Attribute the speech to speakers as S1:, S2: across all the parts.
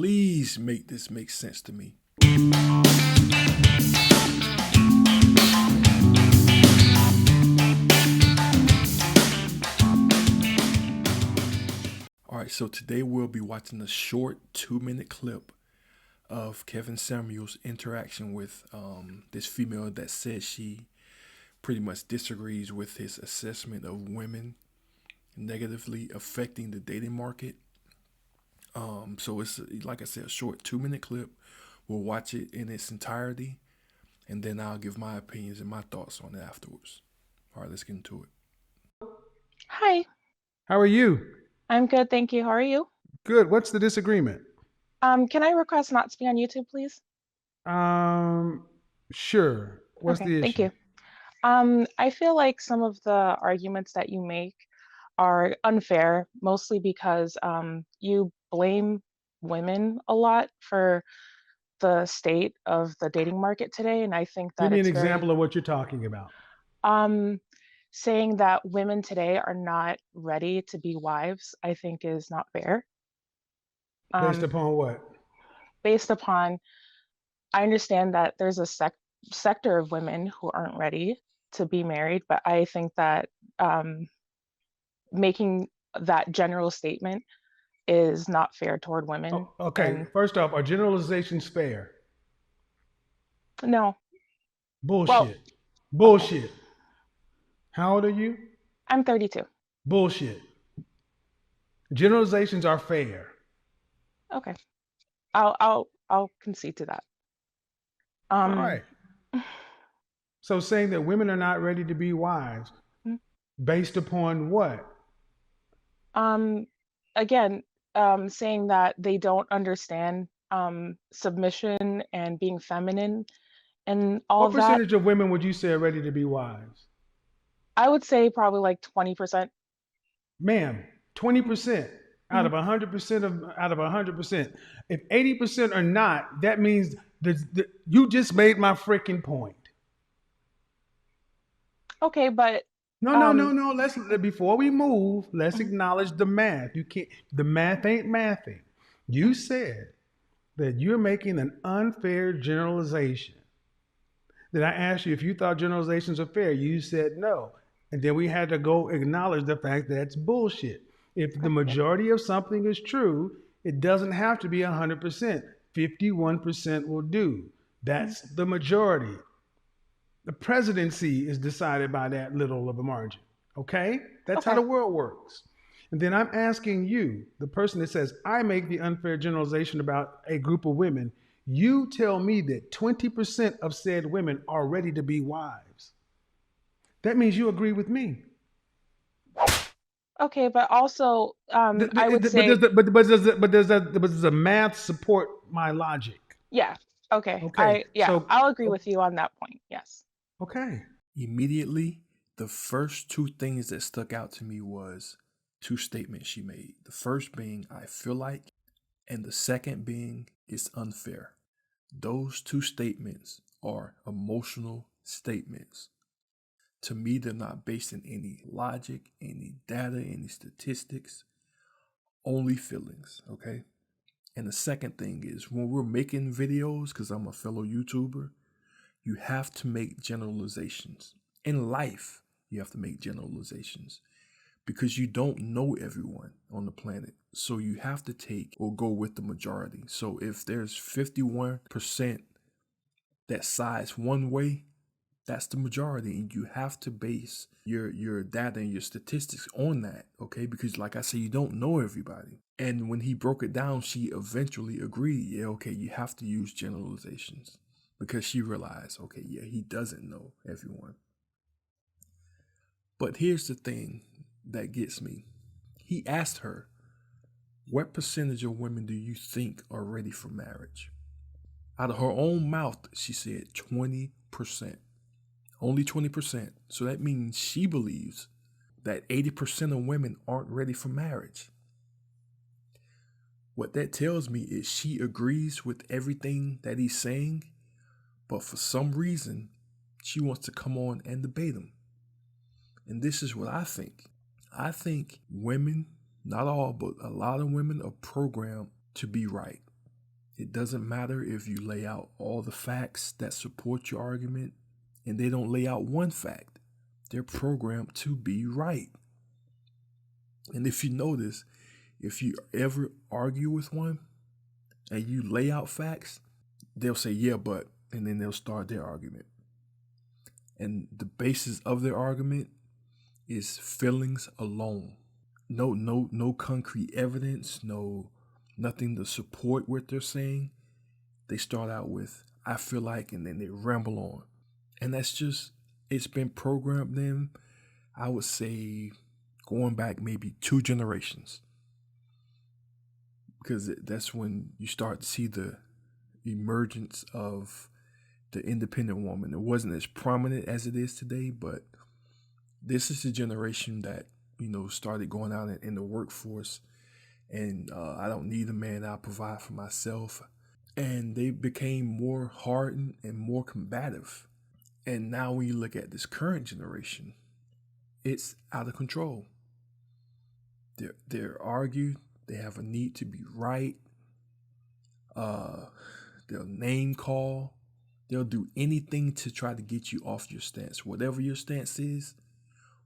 S1: Please make this make sense to me. All right, so today we'll be watching a short 2-minute clip of Kevin Samuels' interaction with this female that says she pretty much disagrees with his assessment of women negatively affecting the dating market. So it's, like I said, a short 2-minute clip. We'll watch it in its entirety, and then I'll give my opinions and my thoughts on it afterwards. All right, let's get into it.
S2: Hi,
S3: How are you?
S2: I'm good, thank you. How are you?
S3: Good. What's the disagreement?
S2: Can I request not to be on YouTube, please?
S3: Um, sure. What's
S2: Okay,
S3: the
S2: thank
S3: issue?
S2: you. I feel like some of the arguments that you make are unfair, mostly because you blame women a lot for the state of the dating market today, and I think
S3: Give
S2: that
S3: me an
S2: it's very
S3: example of what you're talking about.
S2: um saying that women today are not ready to be wives, I think is not fair.
S3: Based
S2: Um,
S3: upon what?
S2: based upon I understand that there's a sector of women who aren't ready to be married, but I think that um, making that general statement is not fair toward women.
S3: Oh, okay.
S2: And
S3: First off, are generalizations fair?
S2: no, well,
S3: Bullshit.
S2: okay,
S3: Bullshit. How old are you?
S2: I'm 32.
S3: Bullshit. Generalizations are fair.
S2: Okay, I'll concede to that.
S3: All
S2: Um,
S3: right. So saying that women are not ready to be wives, based upon what?
S2: um, again, saying that they don't understand submission and being feminine and all
S3: What
S2: of that,
S3: percentage of women would you say are ready to be wives?
S2: I would say probably like 20%.
S3: Ma'am, 20% out of 100% of out of 100%. If 80% are not, that means you just made my freaking point.
S2: Okay, but
S3: No, no, no,
S2: um,
S3: no. Let's before we move, let's
S2: mhm,
S3: acknowledge the math. You can't. The math ain't mathing. You
S2: mhm.
S3: said that you're making an unfair generalization. Then I asked you if you thought generalizations are fair. You said no. And then we had to go acknowledge the fact that it's bullshit. If the
S2: Okay, yeah.
S3: majority of something is true, it doesn't have to be 100%. 51% will do.
S2: Mhm.
S3: That's the majority. The presidency is decided by that little of a margin. Okay? That's how
S2: Okay.
S3: the world works. And then I'm asking you, the person that says, I make the unfair generalization about a group of women, you tell me that 20% of said women are ready to be wives. That means you agree with me.
S2: Okay, but also,
S3: But,
S2: I would
S3: but,
S2: say,
S3: does the math support my logic?
S2: yeah. Okay.
S3: Okay,
S2: Yeah,
S3: so,
S2: I'll agree with you on that point. Yes.
S3: okay.
S1: Immediately, the first two things that stuck out to me was two statements she made. The first being, I feel like, and the second being, it's unfair. Those two statements are emotional statements. To me, they're not based in any logic, any data, any statistics, only feelings, okay? And the second thing is when we're making videos, because I'm a fellow YouTuber, you have to make generalizations. In life, you have to make generalizations because you don't know everyone on the planet. So you have to take or go with the majority. So if there's 51% that sides one way, that's the majority, and you have to base your data and your statistics on that, okay? Because like I said, you don't know everybody. And when he broke it down, she eventually agreed, yeah, okay, you have to use generalizations, because she realized, okay, yeah, he doesn't know everyone. But here's the thing that gets me. He asked her, what percentage of women do you think are ready for marriage? Out of her own mouth, she said 20%. Only 20%. So that means she believes that 80% of women aren't ready for marriage. What that tells me is she agrees with everything that he's saying, but for some reason, she wants to come on and debate him. And this is what I think. I think women, not all, but a lot of women are programmed to be right. It doesn't matter if you lay out all the facts that support your argument and they don't lay out one fact. They're programmed to be right. And if you notice, if you ever argue with one and you lay out facts, they'll say, yeah, but, and then they'll start their argument. And the basis of their argument is feelings alone. No concrete evidence, nothing to support what they're saying. They start out with, I feel like, and then they ramble on. And that's just, it's been programmed in, I would say, going back maybe 2 generations. Because that's when you start to see the emergence of the independent woman. It wasn't as prominent as it is today, but this is the generation that, started going out in the workforce, and I don't need a man, I'll provide for myself. And they became more hardened and more combative. And now when you look at this current generation, it's out of control. They're argued, they have a need to be right. They'll name call. They'll do anything to try to get you off your stance. Whatever your stance is,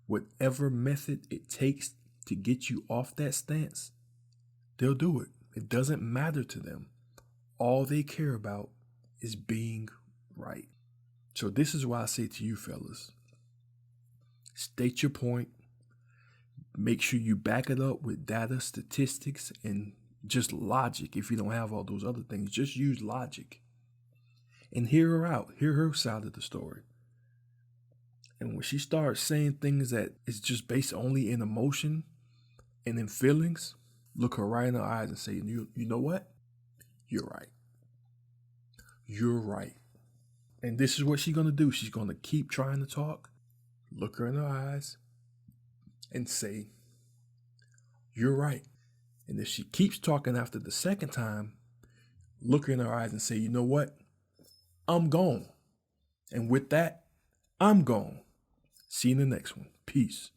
S1: whatever method it takes to get you off that stance, they'll do it. It doesn't matter to them. All they care about is being right. So this is why I say to you fellas, state your point. Make sure you back it up with data, statistics, and just logic. If you don't have all those other things, just use logic. And hear her out. Hear her side of the story. And when she starts saying things that is just based only in emotion and in feelings, look her right in her eyes and say, you know what? You're right. You're right. And this is what she's going to do. She's going to keep trying to talk, look her in her eyes, and say, you're right. And if she keeps talking after the second time, look her in her eyes and say, you know what? I'm gone. And with that, I'm gone. See you in the next one. Peace.